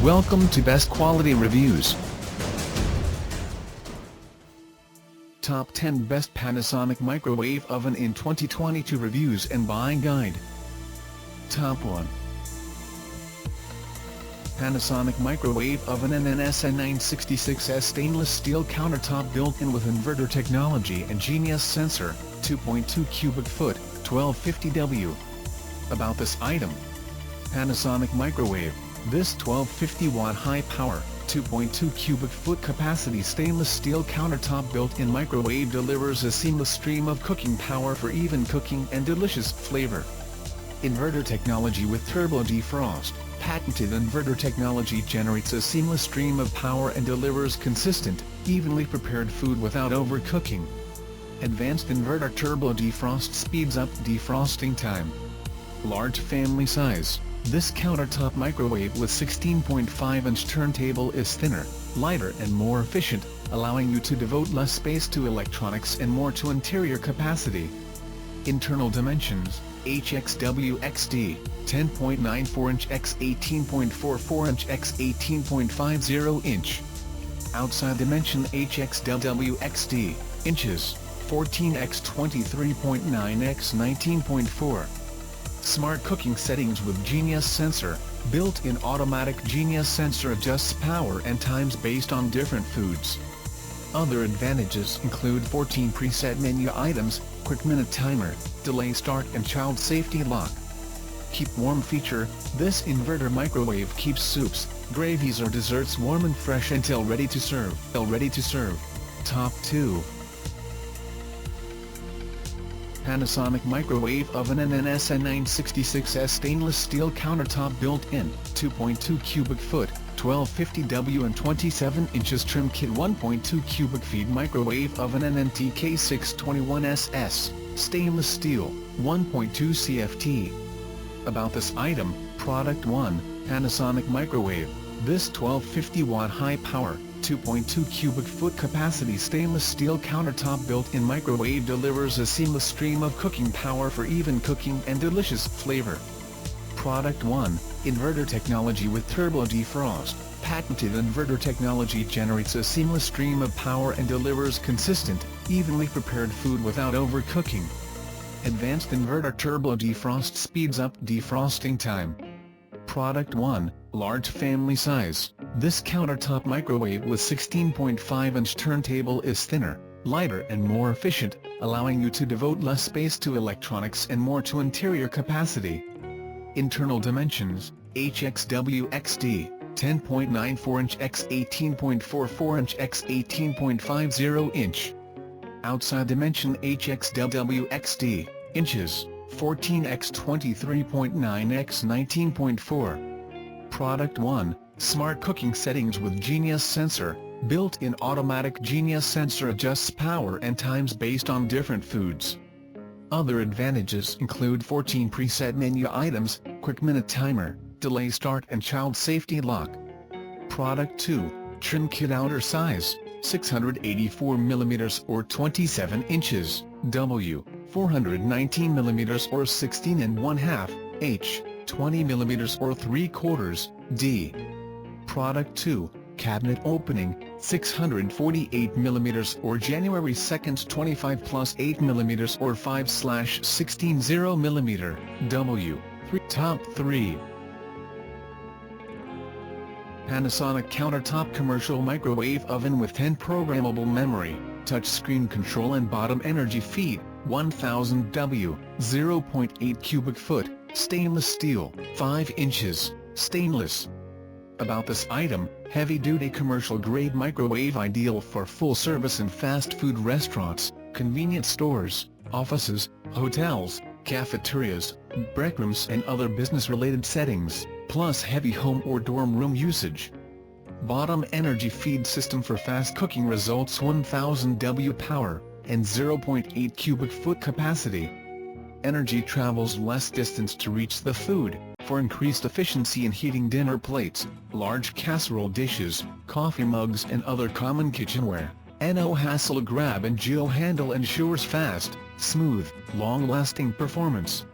Welcome to Best Quality Reviews. Top 10 Best Panasonic Microwave Oven in 2022 Reviews and Buying Guide. Top 1. Panasonic Microwave Oven NN-SN966S Stainless Steel Countertop built-in with inverter technology and Genius sensor, 2.2 cubic foot, 1250W. About this item. Panasonic Microwave. This 1250-watt high-power, 2.2 cubic foot capacity stainless steel countertop built-in microwave delivers a seamless stream of cooking power for even cooking and delicious flavor. Inverter technology with turbo defrost. Patented inverter technology generates a seamless stream of power and delivers consistent, evenly prepared food without overcooking. Advanced inverter turbo defrost speeds up defrosting time. Large family size. This countertop microwave with 16.5-inch turntable is thinner, lighter and more efficient, allowing you to devote less space to electronics and more to interior capacity. Internal dimensions: HXWXD, 10.94-inch x 18.44-inch x 18.50-inch. Outside dimension HXWXD, inches, 14x23.9 x 19.4. Smart cooking settings with Genius sensor. Built-in automatic Genius sensor adjusts power and times based on different foods. Other advantages include 14 preset menu items, quick minute timer, delay start and child safety lock. Keep warm feature. This inverter microwave keeps soups, gravies or desserts warm and fresh until ready to serve. Top 2. Panasonic Microwave Oven NN-SN966S Stainless Steel Countertop Built-in, 2.2 cubic foot, 1250W and 27 inches Trim Kit 1.2 cubic feet Microwave Oven NN-TK621SS, Stainless Steel, 1.2 CFT. About this item. Product 1, Panasonic Microwave. This 1250-watt high-power, 2.2 cubic foot capacity stainless steel countertop built-in microwave delivers a seamless stream of cooking power for even cooking and delicious flavor. Product 1, Inverter technology with turbo defrost. Patented inverter technology generates a seamless stream of power and delivers consistent, evenly prepared food without overcooking. Advanced inverter turbo defrost speeds up defrosting time. Product 1, Large family size. This countertop microwave with 16.5-inch turntable is thinner, lighter and more efficient, allowing you to devote less space to electronics and more to interior capacity. Internal dimensions: HXWXD, 10.94-inch x 18.44-inch x 18.50-inch. Outside dimension HXWXD, inches, 14x23.9 x 19.4. Product 1, Smart cooking settings with Genius sensor. Built-in automatic Genius sensor adjusts power and times based on different foods. Other advantages include 14 preset menu items, quick minute timer, delay start and child safety lock. Product 2, Trim Kit outer size, 684mm or 27 inches, W, 419mm or 16½ H, 20mm or 3/4, D. Product 2, Cabinet opening, 648mm or January 2nd 25 plus 8mm or 5/16mm, W. Top 3. Panasonic Countertop Commercial Microwave Oven with 10 Programmable Memory, Touchscreen Control and Bottom Energy Feed, 1000 W, 0.8 cubic foot, Stainless Steel, 5 inches, Stainless. About this item: heavy-duty commercial-grade microwave ideal for full-service and fast food restaurants, convenience stores, offices, hotels, cafeterias, breakrooms and other business-related settings, plus heavy home or dorm room usage. Bottom energy feed system for fast cooking results: 1000 W power, and 0.8 cubic foot capacity. Energy travels less distance to reach the food, for increased efficiency in heating dinner plates, large casserole dishes, coffee mugs and other common kitchenware. No hassle grab and go handle ensures fast, smooth, long-lasting performance.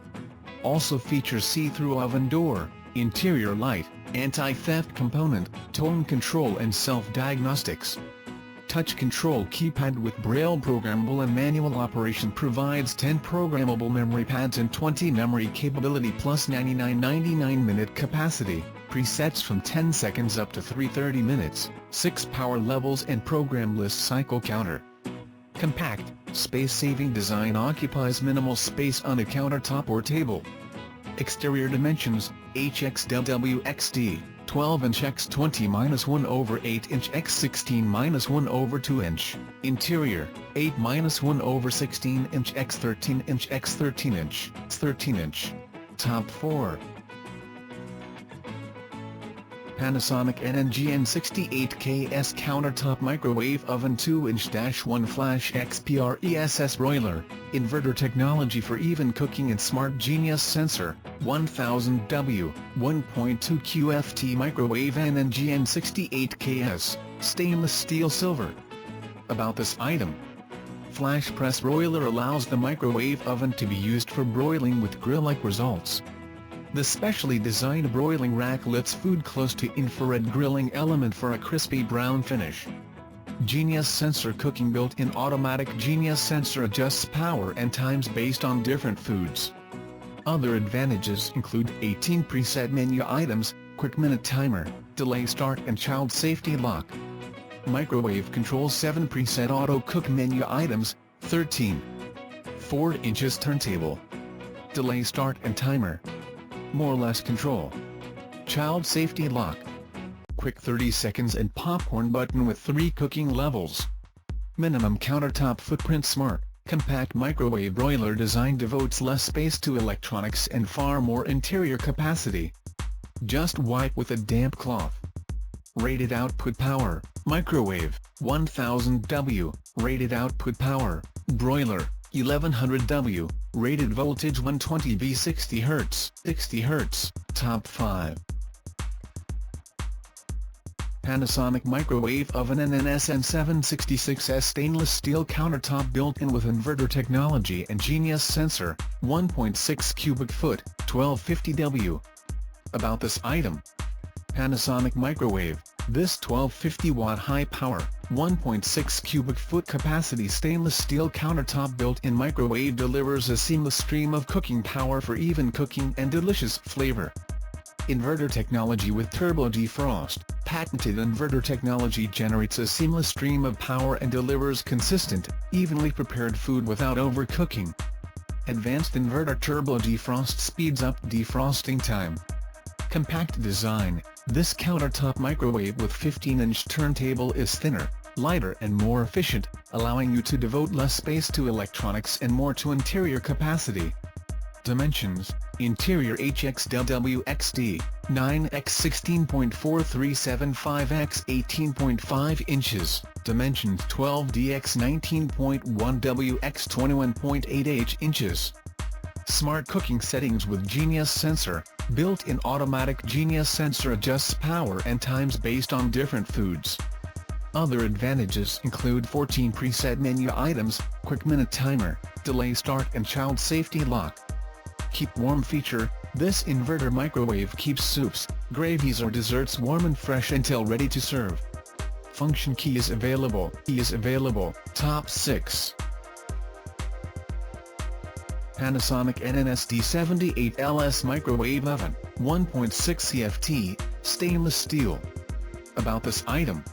Also features see-through oven door, interior light, anti-theft component, tone control and self-diagnostics. Touch control keypad with Braille programmable and manual operation provides 10 programmable memory pads and 20 memory capability plus 99.99 minute capacity, presets from 10 seconds up to 330 minutes, 6 power levels and program list cycle counter. Compact, space-saving design occupies minimal space on a countertop or table. Exterior dimensions, HXW XD, 12-inch x 20-1/8 x 16-1/2 in. Interior, 8-1/16 x 13 x 13 Top 4. Panasonic NN-GN68KS Countertop Microwave Oven 2-inch -1 FlashXpress Broiler, Inverter Technology for Even Cooking and Smart Genius Sensor, 1000W, 1.2 cu.ft Microwave NN-GN68KS, Stainless Steel Silver. About this item. FlashXpress Broiler allows the microwave oven to be used for broiling with grill-like results. The specially designed broiling rack lifts food close to infrared grilling element for a crispy brown finish. Genius Sensor Cooking built-in automatic Genius Sensor adjusts power and times based on different foods. Other advantages include 18 preset menu items, quick minute timer, delay start and child safety lock. Microwave control 7 preset auto cook menu items, 13. 4 inches turntable. Delay start and timer. More or less control. Child safety lock. Quick 30 seconds and popcorn button with 3 cooking levels. Minimum countertop footprint. Smart, compact microwave broiler design devotes less space to electronics and far more interior capacity. Just wipe with a damp cloth. Rated output power, microwave, 1000W, rated output power, broiler, 1100W, rated voltage 120V 60 Hz, Top 5. Panasonic Microwave Oven NN-SN766S Stainless Steel Countertop built-in with inverter technology and Genius Sensor, 1.6 cubic foot, 1250W. About this item. Panasonic Microwave. This 1250-watt high-power, 1.6 cubic foot capacity stainless steel countertop built-in microwave delivers a seamless stream of cooking power for even cooking and delicious flavor. Inverter technology with turbo defrost. Patented inverter technology generates a seamless stream of power and delivers consistent, evenly prepared food without overcooking. Advanced inverter turbo defrost speeds up defrosting time. Compact design. This countertop microwave with 15-inch turntable is thinner, lighter and more efficient, allowing you to devote less space to electronics and more to interior capacity. Dimensions: Interior HXW XD, 9x 16.4375 x 18.5 inches, Dimensions 12DX 19.1W x 21.8 inches. Smart cooking settings with Genius Sensor. Built-in automatic Genius Sensor adjusts power and times based on different foods. Other advantages include 14 preset menu items, quick minute timer, delay start and child safety lock. Keep warm feature. This inverter microwave keeps soups, gravies or desserts warm and fresh until ready to serve. Function key is available. Top 6. Panasonic NN-SD78LS Microwave Oven, 1.6 CFT, stainless steel. About this item.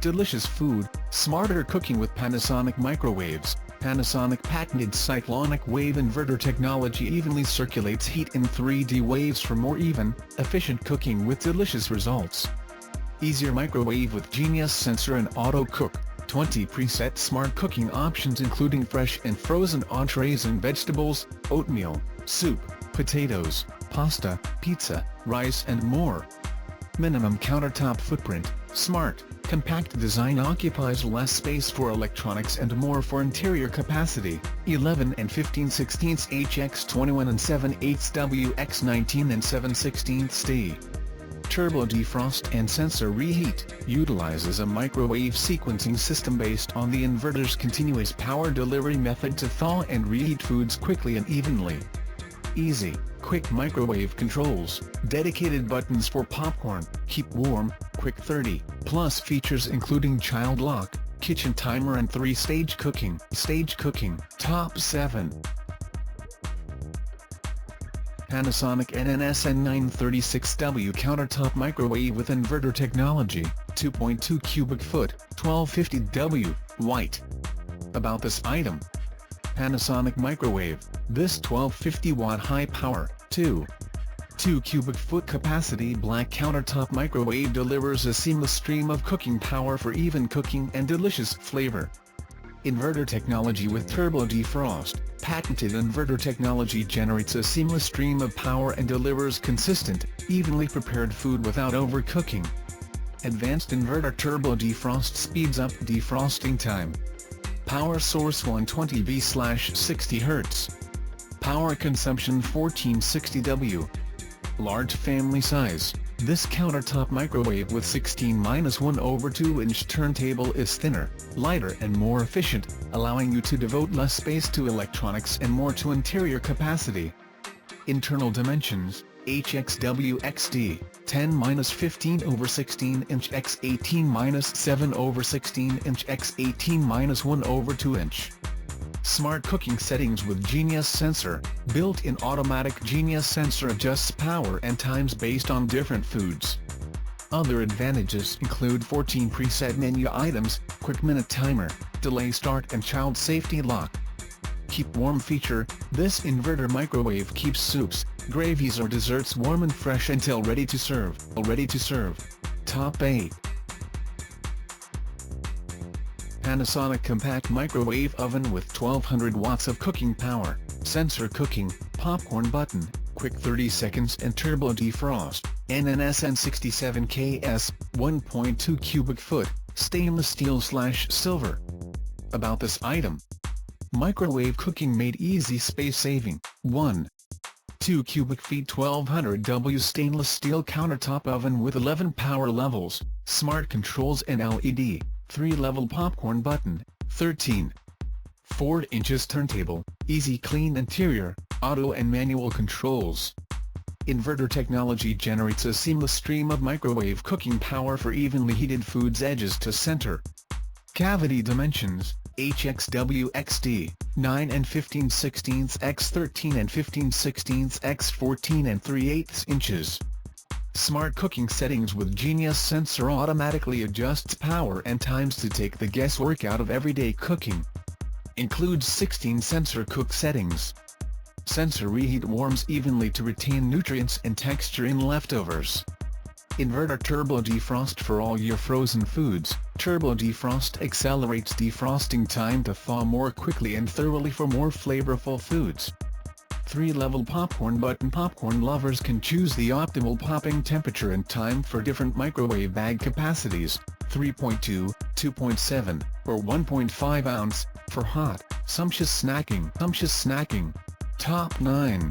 Delicious food, smarter cooking with Panasonic microwaves. Panasonic patented cyclonic wave inverter technology evenly circulates heat in 3D waves for more even, efficient cooking with delicious results. Easier microwave with Genius Sensor and Auto Cook. 20 preset smart cooking options including fresh and frozen entrees and vegetables, oatmeal, soup, potatoes, pasta, pizza, rice and more. Minimum countertop footprint. Smart, compact design occupies less space for electronics and more for interior capacity. 11 and 15/16 HX 21 and 7/8W X 19 and 7/16 Turbo defrost and sensor reheat, utilizes a microwave sequencing system based on the inverter's continuous power delivery method to thaw and reheat foods quickly and evenly. Easy, quick microwave controls, dedicated buttons for popcorn, keep warm, quick 30+ features including child lock, kitchen timer and 3-stage cooking. Top 7. Panasonic NN-SN936W countertop microwave with inverter technology, 2.2 cubic foot, 1250W, white. About this item. Panasonic microwave. This 1250-watt high-power, 2 cubic foot capacity black countertop microwave delivers a seamless stream of cooking power for even cooking and delicious flavor. Inverter technology with turbo defrost. Patented inverter technology generates a seamless stream of power and delivers consistent, evenly prepared food without overcooking. Advanced inverter turbo defrost speeds up defrosting time. Power source 120V/60 Hz. Power consumption 1460W. Large family size. This countertop microwave with 16-1/2-inch turntable is thinner, lighter and more efficient, allowing you to devote less space to electronics and more to interior capacity. Internal dimensions: HXWXD, 10-15/16-inch x 18-7/16-inch x 18-1/2-inch. Smart cooking settings with Genius Sensor. Built-in automatic Genius Sensor adjusts power and times based on different foods. Other advantages include 14 preset menu items, quick minute timer, delay start and child safety lock. Keep warm feature. This inverter microwave keeps soups, gravies or desserts warm and fresh until ready to serve. Top 8. Panasonic compact microwave oven with 1200 watts of cooking power, sensor cooking, popcorn button, quick 30 seconds and turbo defrost. NN-SN67KS, 1.2 cubic foot, stainless steel/silver. About this item. Microwave cooking made easy, space saving. 1. 2 cubic feet 1200W stainless steel countertop oven with 11 power levels, smart controls and LED. 3-level popcorn button, 13. 4 inches turntable, easy clean interior, auto and manual controls. Inverter technology generates a seamless stream of microwave cooking power for evenly heated foods edges to center. Cavity dimensions: HXWXD, 9 and 15/16 x 13 and 15/16 x 14 and 3/8 inches. Smart cooking settings with Genius Sensor automatically adjusts power and times to take the guesswork out of everyday cooking. Includes 16 sensor cook settings. Sensor reheat warms evenly to retain nutrients and texture in leftovers. Inverter turbo defrost for all your frozen foods. Turbo defrost accelerates defrosting time to thaw more quickly and thoroughly for more flavorful foods. 3-level popcorn button. Popcorn lovers can choose the optimal popping temperature and time for different microwave bag capacities: 3.2, 2.7, or 1.5 ounce, for hot, sumptuous snacking. Top 9.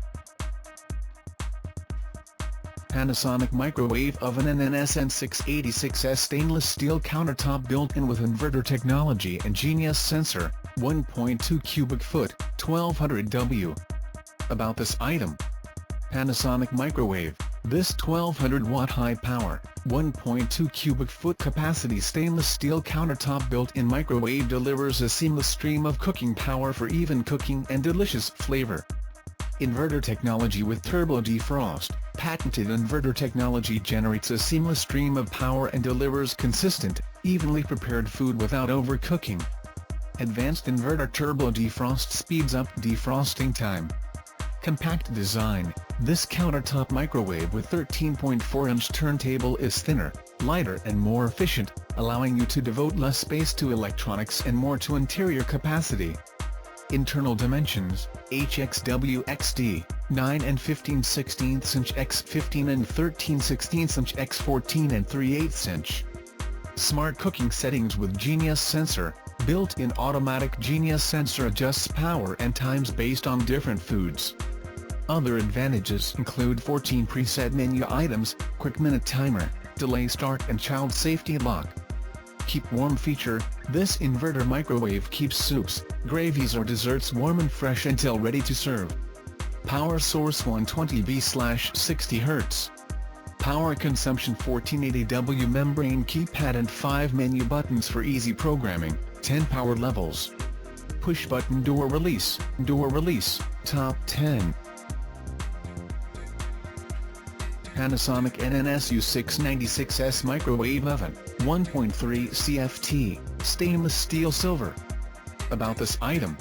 Panasonic microwave oven NN-SN686S stainless steel countertop built-in with inverter technology and Genius Sensor, 1.2 cubic foot, 1200W. About this item. Panasonic microwave. This 1200-watt high-power, 1.2 cubic foot capacity stainless steel countertop built-in microwave delivers a seamless stream of cooking power for even cooking and delicious flavor. Inverter technology with turbo defrost. Patented inverter technology generates a seamless stream of power and delivers consistent, evenly prepared food without overcooking. Advanced inverter turbo defrost speeds up defrosting time. Compact design. This countertop microwave with 13.4-inch turntable is thinner, lighter and more efficient, allowing you to devote less space to electronics and more to interior capacity. Internal dimensions: HXWXD, 9 and 15/16 x 15 and 13/16 x 14 and 3/8 inch. Smart cooking settings with Genius Sensor. Built-in automatic Genius Sensor adjusts power and times based on different foods. Other advantages include 14 preset menu items, quick minute timer, delay start and child safety lock. Keep warm feature. This inverter microwave keeps soups, gravies or desserts warm and fresh until ready to serve. Power source 120V/60 Hz. Power consumption 1480W. Membrane keypad and 5 menu buttons for easy programming. 10 power levels. Push button door release, top 10. Panasonic NN-SU696S microwave oven, 1.3 CFT, stainless steel silver. About this item.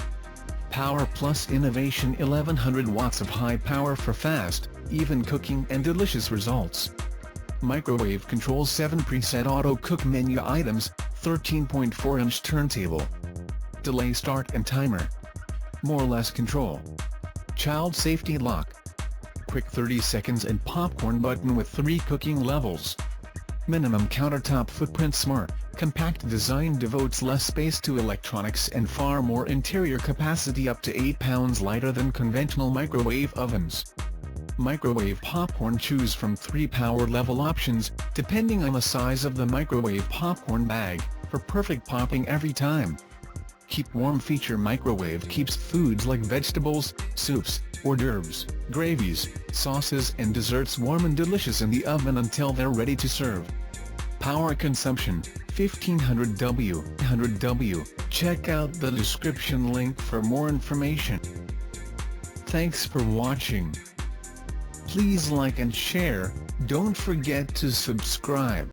Power plus innovation, 1100 watts of high power for fast, even cooking and delicious results. Microwave controls 7 preset auto cook menu items, 13.4-inch turntable. Delay start and timer. More or less control. Child safety lock. Quick 30 seconds and popcorn button with 3 cooking levels. Minimum countertop footprint. Smart, compact design devotes less space to electronics and far more interior capacity, up to 8 pounds lighter than conventional microwave ovens. Microwave popcorn. Choose from 3 power level options, depending on the size of the microwave popcorn bag, for perfect popping every time. Keep warm feature. Microwave keeps foods like vegetables, soups, hors d'oeuvres, gravies, sauces and desserts warm and delicious in the oven until they're ready to serve. Power consumption, 1500W. Check out the description link for more information. Thanks for watching. Please like and share, don't forget to subscribe.